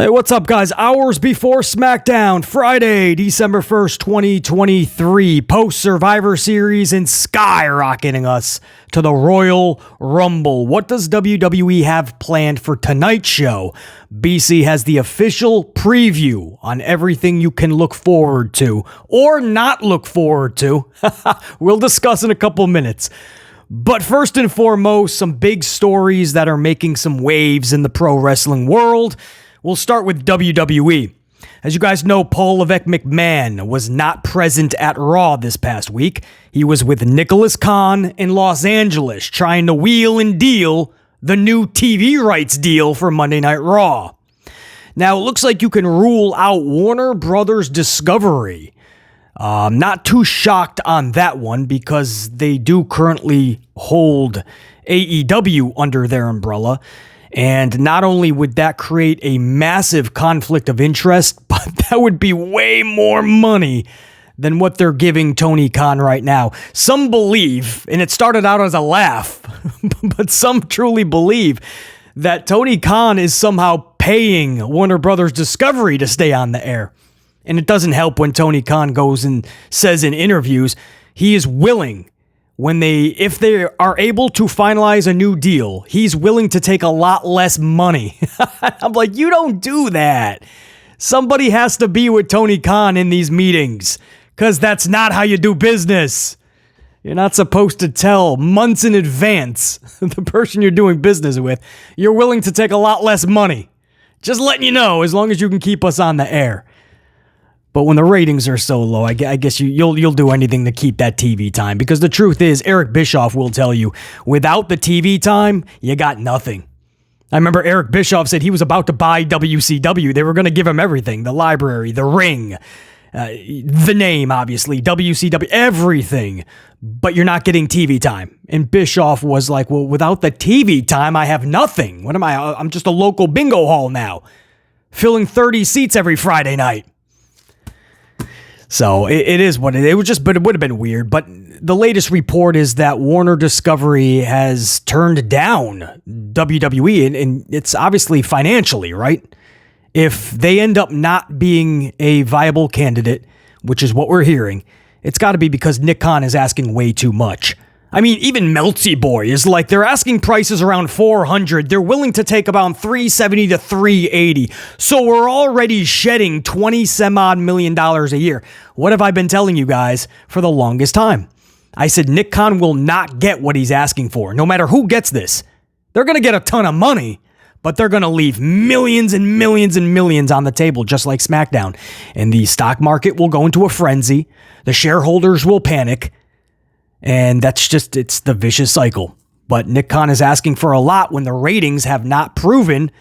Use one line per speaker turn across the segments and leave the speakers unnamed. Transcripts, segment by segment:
Hey, what's up, guys? Hours before SmackDown, Friday, December 1st, 2023, post-Survivor Series and skyrocketing us to the Royal Rumble. What does WWE have planned for tonight's show? BC has the official preview on everything you can look forward to or not look forward to. We'll discuss in a couple minutes. But first and foremost, some big stories that are making some waves in the pro wrestling world. We'll start with WWE. As you guys know, Paul Levesque McMahon was not present at Raw this past week. He was with Nicholas Khan in Los Angeles trying to wheel and deal the new TV rights deal for Monday Night Raw. Now, it looks like you can rule out Warner Brothers Discovery. Not too shocked on that one because they do currently hold AEW under their umbrella. And not only would that create a massive conflict of interest, but that would be way more money than what they're giving Tony Khan right now. Some believe, and it started out as a laugh, but some truly believe that Tony Khan is somehow paying Warner Brothers Discovery to stay on the air. And it doesn't help when Tony Khan goes and says in interviews he is willing. If they are able to finalize a new deal, he's willing to take a lot less money. I'm like, you don't do that. Somebody has to be with Tony Khan in these meetings, because that's not how you do business. You're not supposed to tell months in advance the person you're doing business with you're willing to take a lot less money. Just letting you know, as long as you can keep us on the air. But when the ratings are so low, I guess you'll do anything to keep that TV time. Because the truth is, Eric Bischoff will tell you, without the TV time, you got nothing. I remember Eric Bischoff said he was about to buy WCW. They were going to give him everything. The library, the ring, the name, obviously, WCW, everything. But you're not getting TV time. And Bischoff was like, well, without the TV time, I have nothing. What am I? I'm just a local bingo hall now, filling 30 seats every Friday night. So it is what it was. But it would have been weird. But the latest report is that Warner Discovery has turned down WWE, and it's obviously financially, right? If they end up not being a viable candidate, which is what we're hearing, it's got to be because Nick Khan is asking way too much. I mean, even Meltzy Boy is like, they're asking prices around $400. They're willing to take about $370 to $380. So we're already shedding $20-some-odd million a year. What have I been telling you guys for the longest time? I said Nick Khan will not get what he's asking for, no matter who gets this. They're going to get a ton of money, but they're going to leave millions and millions and millions on the table, just like SmackDown. And the stock market will go into a frenzy. The shareholders will panic. And it's the vicious cycle. But Nick Khan is asking for a lot when the ratings have not proven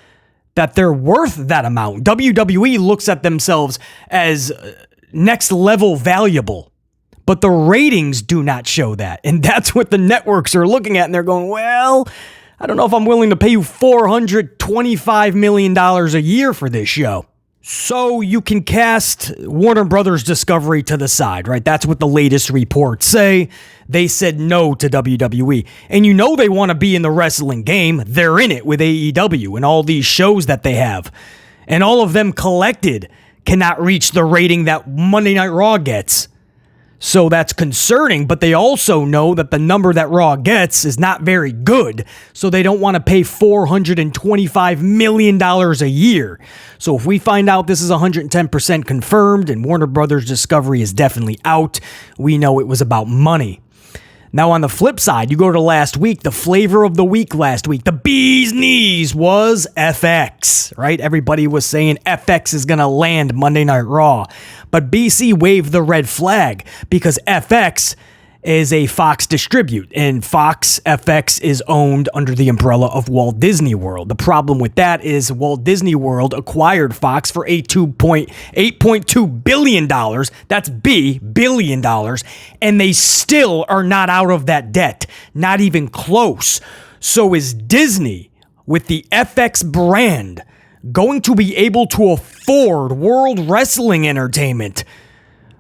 that they're worth that amount. WWE looks at themselves as next level valuable, but the ratings do not show that. And that's what the networks are looking at. And they're going, well, I don't know if I'm willing to pay you $425 million a year for this show. So you can cast Warner Brothers Discovery to the side, right? That's what the latest reports say. They said no to WWE. And you know they want to be in the wrestling game. They're in it with AEW and all these shows that they have. And all of them collected cannot reach the rating that Monday Night Raw gets. So that's concerning, but they also know that the number that Raw gets is not very good, so they don't want to pay $425 million a year. So if we find out this is 110% confirmed and Warner Brothers Discovery is definitely out, we know it was about money. Now on the flip side, you go to last week, the flavor of the week last week, the bee's knees was FX, right? Everybody was saying FX is going to land Monday Night Raw. But BC waved the red flag because FX is a Fox distribute, and Fox FX is owned under the umbrella of Walt Disney World. The problem with that is Walt Disney World acquired Fox for $8.2 billion. That's billion dollars, and they still are not out of that debt, not even close. So is Disney, with the FX brand, going to be able to afford World Wrestling Entertainment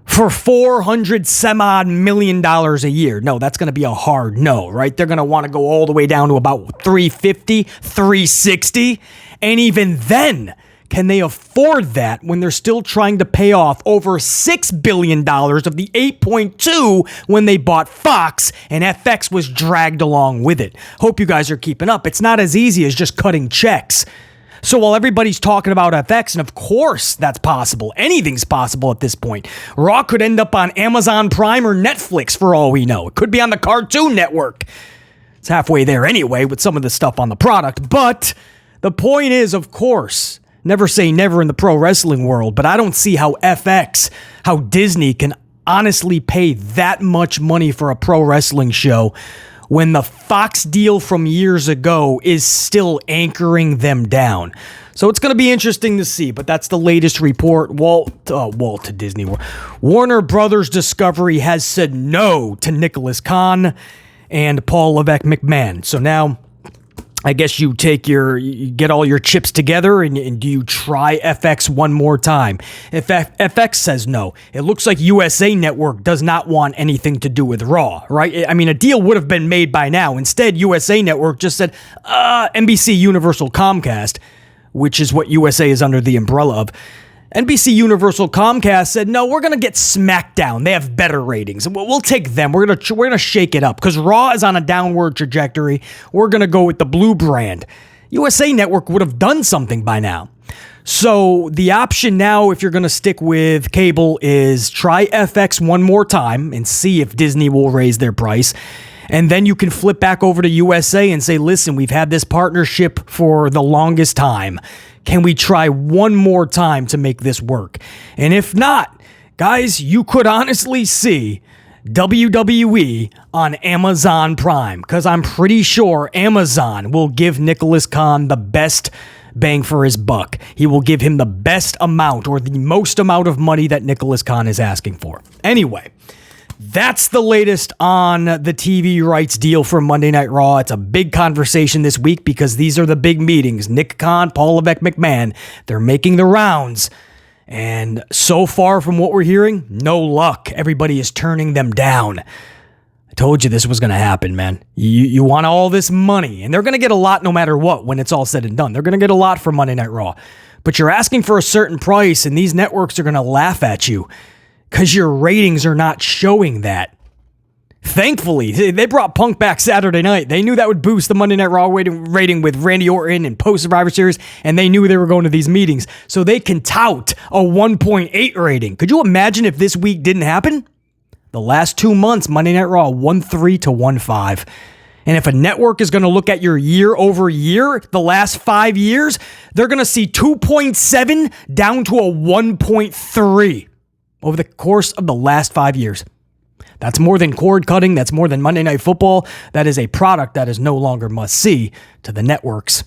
for $400-some-odd million a year? No, that's going to be a hard no, right? They're going to want to go all the way down to about $350, $360. And even then, can they afford that when they're still trying to pay off over $6 billion of the $8.2 when they bought Fox and FX was dragged along with it? Hope you guys are keeping up. It's not as easy as just cutting checks. So while everybody's talking about FX, and of course that's possible, anything's possible at this point. Raw could end up on Amazon Prime or Netflix for all we know. It could be on the Cartoon Network. It's halfway there anyway with some of the stuff on the product. But the point is, of course, never say never in the pro wrestling world, but I don't see how Disney can honestly pay that much money for a pro wrestling show when the Fox deal from years ago is still anchoring them down. So it's going to be interesting to see, but that's the latest report. Walt to Disney World. Warner Brothers Discovery has said no to Nicholas Khan and Paul Levesque McMahon. So now I guess you get all your chips together and do you try FX one more time? If FX says no, it looks like USA Network does not want anything to do with Raw, right? I mean, a deal would have been made by now. Instead, USA Network just said, NBC Universal Comcast, which is what USA is under the umbrella of. NBC Universal Comcast said, no, we're going to get SmackDown. They have better ratings. We'll take them. We're going to shake it up because Raw is on a downward trajectory. We're going to go with the blue brand. USA Network would have done something by now. So the option now, if you're going to stick with cable, is try FX one more time and see if Disney will raise their price. And then you can flip back over to USA and say, listen, we've had this partnership for the longest time. Can we try one more time to make this work? And if not, guys, you could honestly see WWE on Amazon Prime, because I'm pretty sure Amazon will give Nicholas Khan the best bang for his buck. He will give him the best amount or the most amount of money that Nicholas Khan is asking for. Anyway, that's the latest on the TV rights deal for Monday Night Raw. It's a big conversation this week because these are the big meetings. Nick Khan, Paul Levesque McMahon, they're making the rounds. And so far from what we're hearing, no luck. Everybody is turning them down. I told you this was going to happen, man. You want all this money, and they're going to get a lot no matter what when it's all said and done. They're going to get a lot for Monday Night Raw. But you're asking for a certain price, and these networks are going to laugh at you because your ratings are not showing that. Thankfully, they brought Punk back Saturday night. They knew that would boost the Monday Night Raw rating with Randy Orton and post-Survivor Series, and they knew they were going to these meetings. So they can tout a 1.8 rating. Could you imagine if this week didn't happen? The last 2 months, Monday Night Raw, 1.3 to 1.5. And if a network is going to look at your year over year, the last 5 years, they're going to see 2.7 down to a 1.3 over the course of the last 5 years. That's more than cord cutting. That's more than Monday Night Football. That is a product that is no longer must-see to the networks.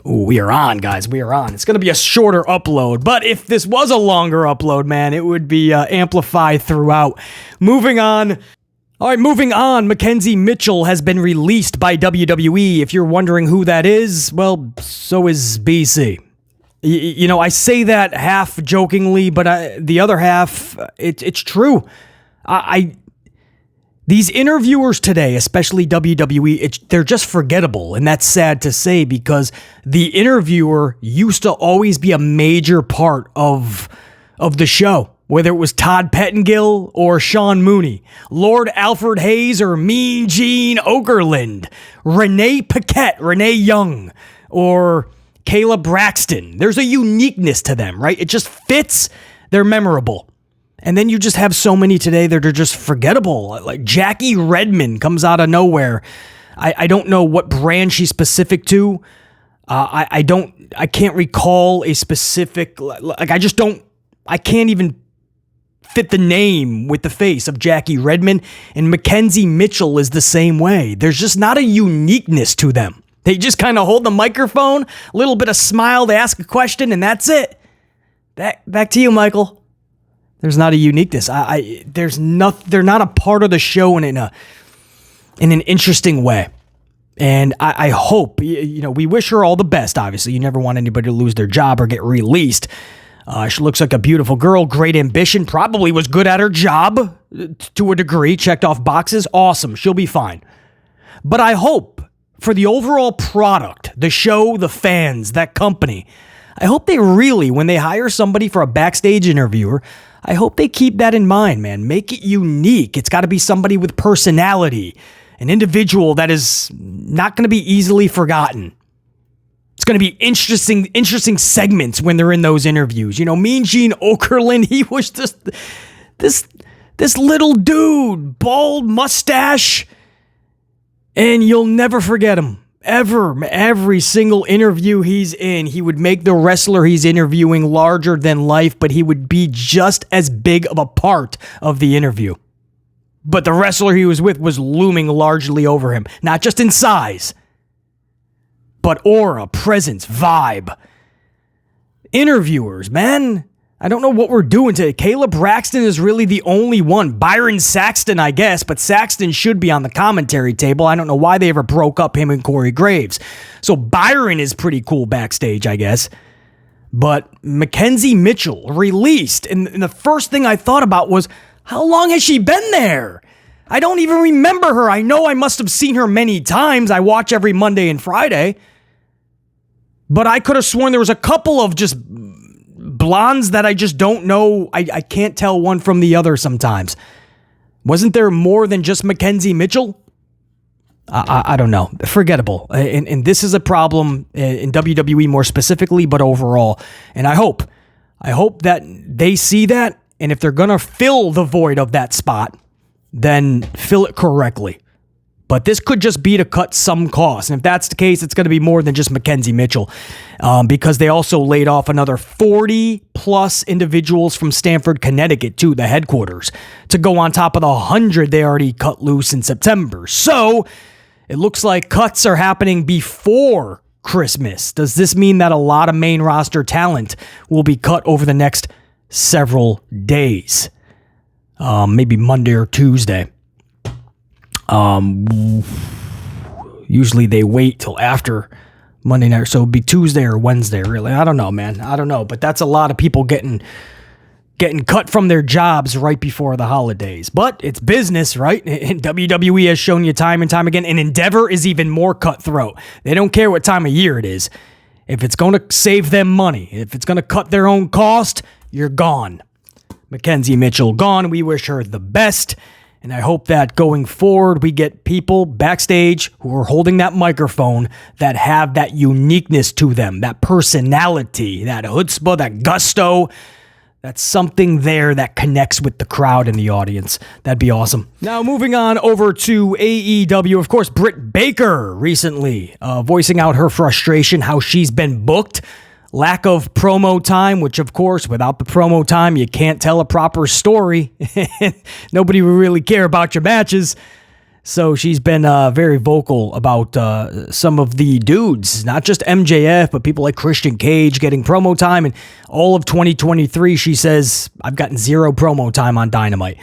Ooh, we are on, guys. We are on. It's going to be a shorter upload, but if this was a longer upload, man, it would be amplified throughout. Moving on. All right, moving on. Mackenzie Mitchell has been released by WWE. If you're wondering who that is, well, so is BC. You know, I say that half jokingly, but the other half, it's true. These interviewers today, especially WWE, they're just forgettable, and that's sad to say because the interviewer used to always be a major part of the show, whether it was Todd Pettengill or Sean Mooney, Lord Alfred Hayes or Mean Gene Okerlund, Renee Paquette, Renee Young, or Kayla Braxton. There's a uniqueness to them, right? It just fits. They're memorable. And then you just have so many today that are just forgettable. Like Jackie Redmond comes out of nowhere. I don't know what brand she's specific to. I can't recall a specific, I can't even fit the name with the face of Jackie Redmond. And Mackenzie Mitchell is the same way. There's just not a uniqueness to them. They just kind of hold the microphone, a little bit of smile, they ask a question, and that's it. Back to you, Michael. There's not a uniqueness. They're not a part of the show in an interesting way. And I hope, we wish her all the best, obviously. You never want anybody to lose their job or get released. She looks like a beautiful girl, great ambition, probably was good at her job to a degree, checked off boxes. Awesome. She'll be fine. But I hope for the overall product, the show, the fans, that company, I hope they really, when they hire somebody for a backstage interviewer, I hope they keep that in mind, man. Make it unique. It's got to be somebody with personality, an individual that is not going to be easily forgotten. It's going to be interesting segments when they're in those interviews. You know, Mean Gene Okerlund, he was just this little dude, bald mustache, and you'll never forget him. Ever. Every single interview he's in, he would make the wrestler he's interviewing larger than life, but he would be just as big of a part of the interview. But the wrestler he was with was looming largely over him, not just in size, but aura, presence, vibe. Interviewers, man. I don't know what we're doing today. Caleb Braxton is really the only one. Byron Saxton, I guess, but Saxton should be on the commentary table. I don't know why they ever broke up him and Corey Graves. So Byron is pretty cool backstage, I guess. But Mackenzie Mitchell released, and the first thing I thought about was, how long has she been there? I don't even remember her. I know I must have seen her many times. I watch every Monday and Friday. But I could have sworn there was a couple of just blondes that I just don't know. I can't tell one from the other sometimes. Wasn't there more than just Mackenzie Mitchell? I don't know. Forgettable. And this is a problem in WWE more specifically, but overall. And I hope that they see that. And if they're going to fill the void of that spot, then fill it correctly. But this could just be to cut some costs. And if that's the case, it's going to be more than just Mackenzie Mitchell, because they also laid off another 40 plus individuals from Stamford, Connecticut, to the headquarters, to go on top of the 100 they already cut loose in September. So it looks like cuts are happening before Christmas. Does this mean that a lot of main roster talent will be cut over the next several days? Maybe Monday or Tuesday. Usually they wait till after Monday night, so it'd be Tuesday or Wednesday, really. I don't know, man. I don't know, but that's a lot of people getting cut from their jobs right before the holidays. But it's business, right? And WWE has shown you time and time again, and Endeavor is even more cutthroat. They don't care what time of year it is. If it's going to save them money, if it's going to cut their own cost, you're gone. Mackenzie Mitchell gone. We wish her the best. And I hope that going forward, we get people backstage who are holding that microphone that have that uniqueness to them, that personality, that chutzpah, that gusto. That's something there that connects with the crowd and the audience. That'd be awesome. Now, moving on over to AEW, of course, Britt Baker recently voicing out her frustration, how she's been booked. Lack of promo time, which, of course, without the promo time, you can't tell a proper story. Nobody will really care about your matches. So she's been very vocal about some of the dudes, not just MJF, but people like Christian Cage getting promo time. And all of 2023, she says, I've gotten zero promo time on Dynamite.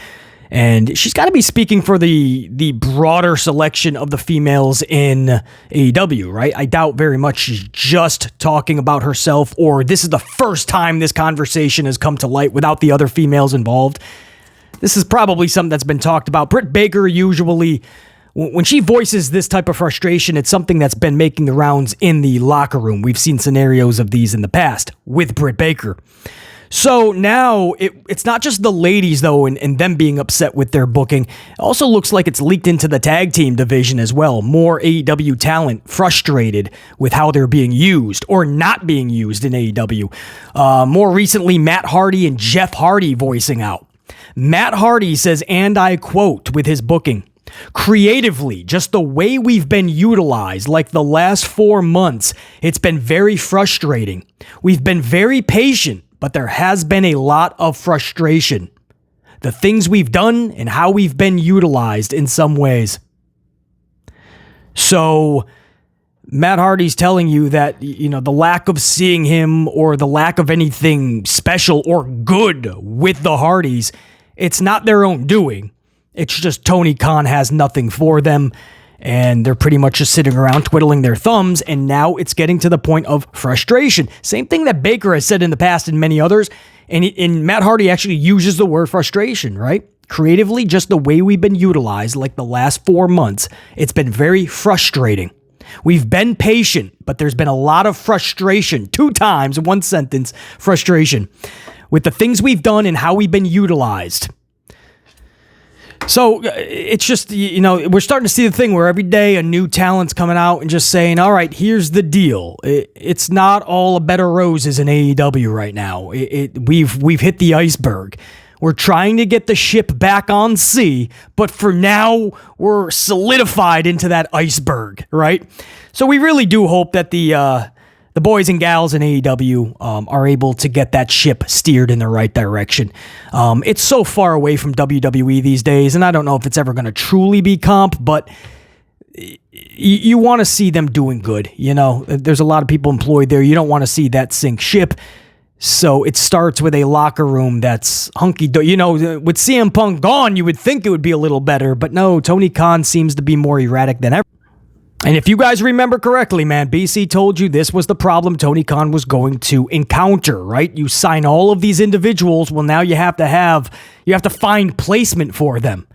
And she's got to be speaking for the broader selection of the females in AEW, right? I doubt very much she's just talking about herself, or this is the first time this conversation has come to light without the other females involved. This is probably something that's been talked about. Britt Baker usually, when she voices this type of frustration, it's something that's been making the rounds in the locker room. We've seen scenarios of these in the past with Britt Baker. So now it's not just the ladies, though, and them being upset with their booking. It also looks like it's leaked into the tag team division as well. More AEW talent frustrated with how they're being used or not being used in AEW. More recently, Matt Hardy and Jeff Hardy voicing out. Matt Hardy says, and I quote with his booking, creatively, just the way we've been utilized, like the last 4 months, it's been very frustrating. We've been very patient, but there has been a lot of frustration. The things we've done and how we've been utilized in some ways. So Matt Hardy's telling you that, you know, the lack of seeing him or the lack of anything special or good with the Hardys, it's not their own doing. It's just Tony Khan has nothing for them, and they're pretty much just sitting around twiddling their thumbs, and now it's getting to the point of frustration. Same thing that Baker has said in the past and many others, and Matt Hardy actually uses the word frustration, right? Creatively, just the way we've been utilized, like the last 4 months, it's been very frustrating. We've been patient, but there's been a lot of frustration, 2 times, one sentence, frustration, with the things we've done and how we've been utilized. So it's just, we're starting to see the thing where every day a new talent's coming out and just saying, all right, here's the deal. It's not all a bed of roses in AEW right now. We've hit the iceberg. We're trying to get the ship back on sea, but for now, we're solidified into that iceberg, right? So we really do hope that the boys and gals in AEW are able to get that ship steered in the right direction. It's so far away from WWE these days, and I don't know if it's ever going to truly be comp, but you want to see them doing good. There's a lot of people employed there. You don't want to see that sink ship. So it starts with a locker room that's hunky-dory. With CM Punk gone, you would think it would be a little better, but no, Tony Khan seems to be more erratic than ever. And if you guys remember correctly, man, BC told you this was the problem Tony Khan was going to encounter, right? You sign all of these individuals, well, now you have to find placement for them.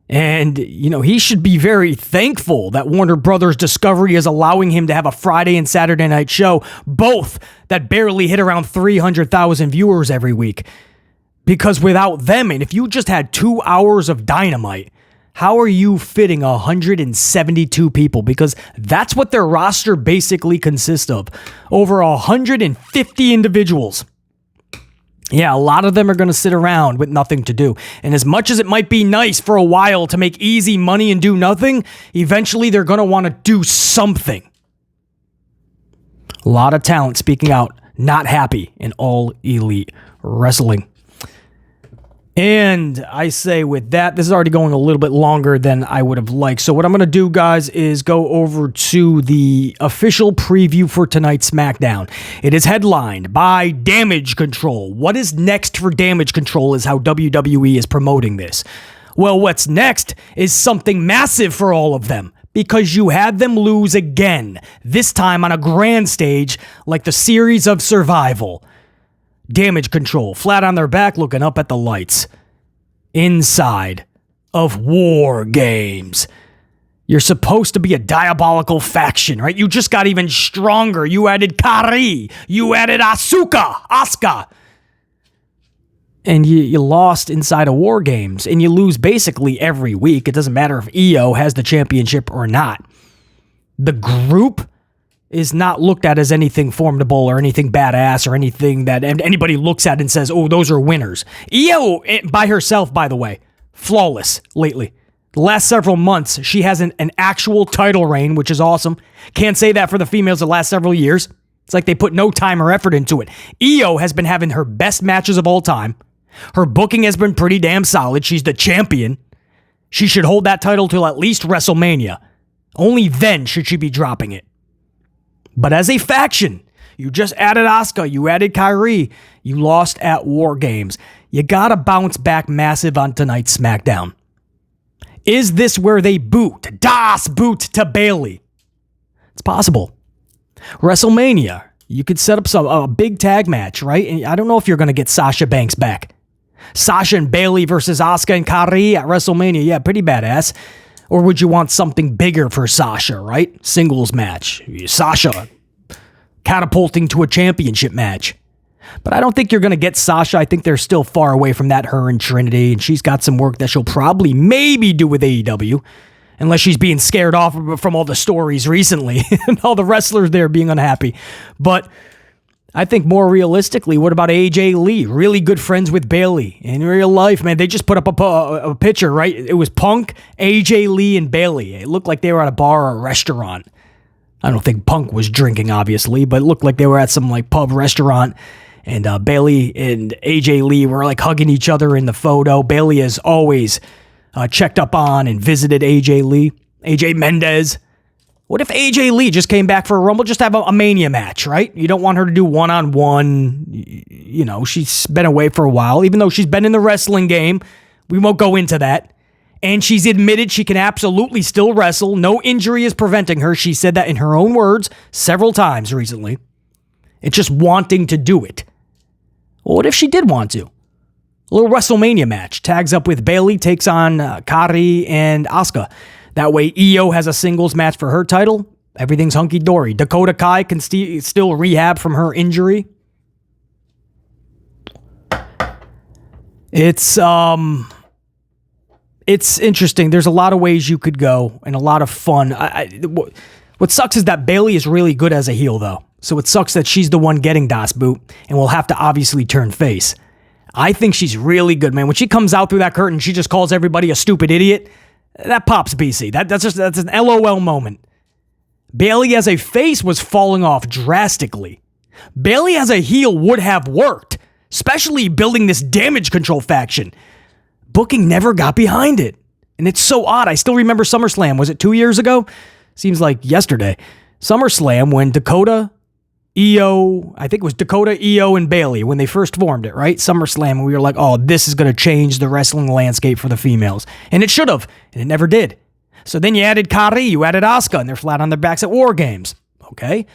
And, he should be very thankful that Warner Brothers Discovery is allowing him to have a Friday and Saturday night show, both that barely hit around 300,000 viewers every week. Because without them, and if you just had 2 hours of Dynamite, how are you fitting 172 people? Because that's what their roster basically consists of. Over 150 individuals. Yeah, a lot of them are going to sit around with nothing to do. And as much as it might be nice for a while to make easy money and do nothing, eventually they're going to want to do something. A lot of talent speaking out, not happy in All Elite Wrestling. And I say with that, this is already going a little bit longer than I would have liked. So what I'm going to do, guys, is go over to the official preview for tonight's SmackDown. It is headlined by Damage Control. What is next for Damage Control is how WWE is promoting this. Well, what's next is something massive for all of them, because you had them lose again, this time on a grand stage like the Series of Survival. Damage Control, flat on their back, looking up at the lights. Inside of War Games. You're supposed to be a diabolical faction, right? You just got even stronger. You added Kari. You added Asuka. And you lost inside of War Games. And you lose basically every week. It doesn't matter if EO has the championship or not. The group is not looked at as anything formidable or anything badass or anything that anybody looks at and says, oh, those are winners. Io, by herself, by the way, flawless lately. The last several months, she has an actual title reign, which is awesome. Can't say that for the females the last several years. It's like they put no time or effort into it. Io has been having her best matches of all time. Her booking has been pretty damn solid. She's the champion. She should hold that title till at least WrestleMania. Only then should she be dropping it. But as a faction, you just added Asuka, you added Kyrie, you lost at War Games. You gotta bounce back massive on tonight's SmackDown. Is this where they boot to Bayley? It's possible. WrestleMania, you could set up a big tag match, right? And I don't know if you're gonna get Sasha Banks back. Sasha and Bayley versus Asuka and Kyrie at WrestleMania, yeah, pretty badass. Or would you want something bigger for Sasha, right? Singles match. Sasha catapulting to a championship match. But I don't think you're going to get Sasha. I think they're still far away from that, her and Trinity. And she's got some work that she'll probably maybe do with AEW. Unless she's being scared off from all the stories recently. And all the wrestlers there being unhappy. But I think more realistically, what about AJ Lee? Really good friends with Bayley. In real life, man, they just put up a picture, right? It was Punk, AJ Lee, and Bayley. It looked like they were at a bar or a restaurant. I don't think Punk was drinking, obviously, but it looked like they were at some like pub restaurant. And Bayley and AJ Lee were like hugging each other in the photo. Bayley has always checked up on and visited AJ Lee. AJ Mendez. What if AJ Lee just came back for a Rumble? Just have a Mania match, right? You don't want her to do one-on-one. You know, she's been away for a while, even though she's been in the wrestling game. We won't go into that. And she's admitted she can absolutely still wrestle. No injury is preventing her. She said that in her own words several times recently. It's just wanting to do it. Well, what if she did want to? A little WrestleMania match. Tags up with Bayley, takes on Kari and Asuka. That way, Io has a singles match for her title. Everything's hunky-dory. Dakota Kai can still rehab from her injury. It's interesting. There's a lot of ways you could go and a lot of fun. What sucks is that Bayley is really good as a heel, though. So it sucks that she's the one getting Das Boot and will have to obviously turn face. I think she's really good, man. When she comes out through that curtain, she just calls everybody a stupid idiot. That pops, BC. That's an LOL moment. Bayley as a face was falling off drastically. Bayley as a heel would have worked, especially building this damage control faction. Booking never got behind it. And it's so odd. I still remember SummerSlam. Was it 2 years ago? Seems like yesterday. SummerSlam when Dakota, Io, I think it was Dakota, Io, and Bayley when they first formed it, right? SummerSlam, and we were like, oh, this is going to change the wrestling landscape for the females. And it should have, and it never did. So then you added Kari, you added Asuka, and they're flat on their backs at War Games. Okay?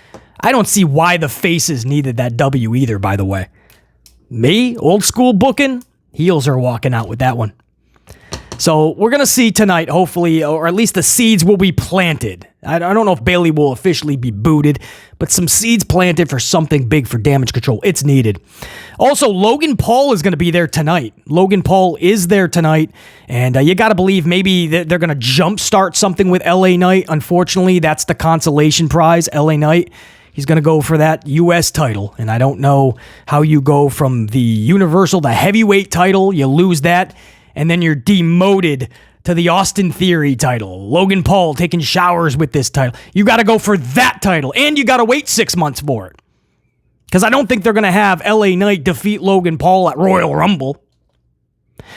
I don't see why the faces needed that W either, by the way. Me, old school booking, heels are walking out with that one. So we're going to see tonight, hopefully, or at least the seeds will be planted. I don't know if Bayley will officially be booted, but some seeds planted for something big for damage control. It's needed. Also, Logan Paul is going to be there tonight. Logan Paul is there tonight, and you got to believe maybe they're going to jumpstart something with LA Knight. Unfortunately, that's the consolation prize, LA Knight. He's going to go for that U.S. title, and I don't know how you go from the Universal, the heavyweight title, you lose that, and then you're demoted to the Austin Theory title. Logan Paul taking showers with this title. You got to go for that title, and you got to wait 6 months for it. Because I don't think they're going to have LA Knight defeat Logan Paul at Royal Rumble.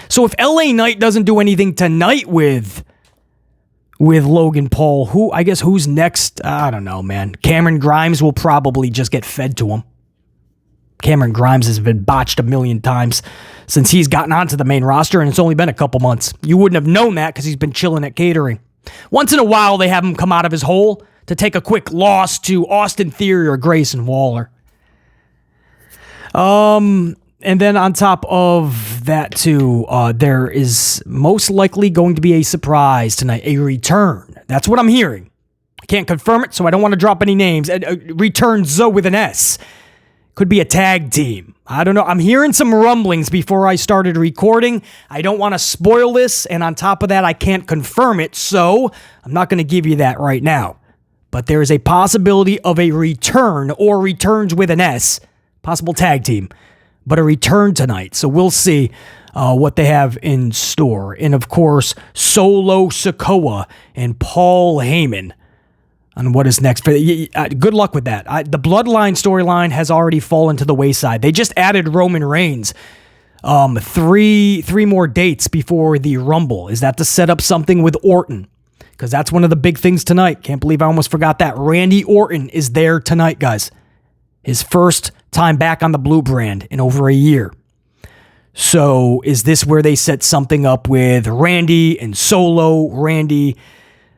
So if LA Knight doesn't do anything tonight with Logan Paul, who's next? I don't know, man. Cameron Grimes will probably just get fed to him. Cameron Grimes has been botched a million times since he's gotten onto the main roster, and it's only been a couple months. You wouldn't have known that because he's been chilling at catering. Once in a while, they have him come out of his hole to take a quick loss to Austin Theory or Grayson Waller. And then on top of that, too, there is most likely going to be a surprise tonight, a return. That's what I'm hearing. I can't confirm it, so I don't want to drop any names. Returns with an S. Could be a tag team. I don't know. I'm hearing some rumblings before I started recording. I don't want to spoil this, and on top of that, I can't confirm it, so I'm not going to give you that right now. But there is a possibility of a return, or returns with an S, possible tag team, but a return tonight. So we'll see what they have in store. And of course, Solo Sikoa and Paul Heyman on what is next. Good luck with that. The Bloodline storyline has already fallen to the wayside. They just added Roman Reigns. Three more dates before the Rumble. Is that to set up something with Orton? Because that's one of the big things tonight. Can't believe I almost forgot that. Randy Orton is there tonight, guys. His first time back on the Blue brand in over a year. So is this where they set something up with Randy and Solo, Randy,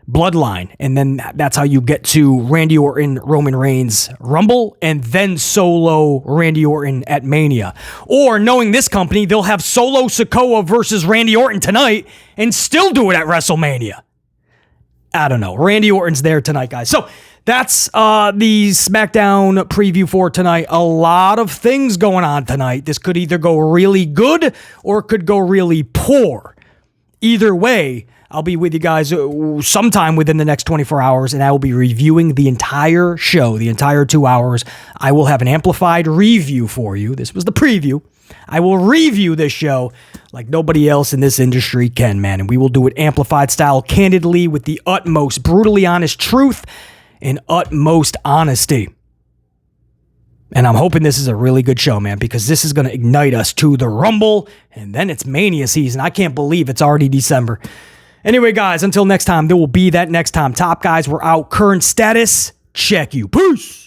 Bloodline, and then that's how you get to Randy Orton, Roman Reigns, Rumble, and then Solo, Randy Orton at Mania. Or, knowing this company, they'll have Solo Sikoa versus Randy Orton tonight and still do it at WrestleMania. I don't know. Randy Orton's there tonight, guys. So that's the SmackDown preview for tonight. A lot of things going on tonight. This could either go really good or it could go really poor. Either way, I'll be with you guys sometime within the next 24 hours, and I will be reviewing the entire show, the entire 2 hours. I will have an amplified review for you. This was the preview. I will review this show like nobody else in this industry can, man, and we will do it amplified style, candidly, with the utmost brutally honest truth and utmost honesty. And I'm hoping this is a really good show, man, because this is going to ignite us to the Rumble, and then it's Mania season. I can't believe it's already December. Anyway, guys, until next time, there will be that next time. Top guys, we're out. Current status, check you. Peace.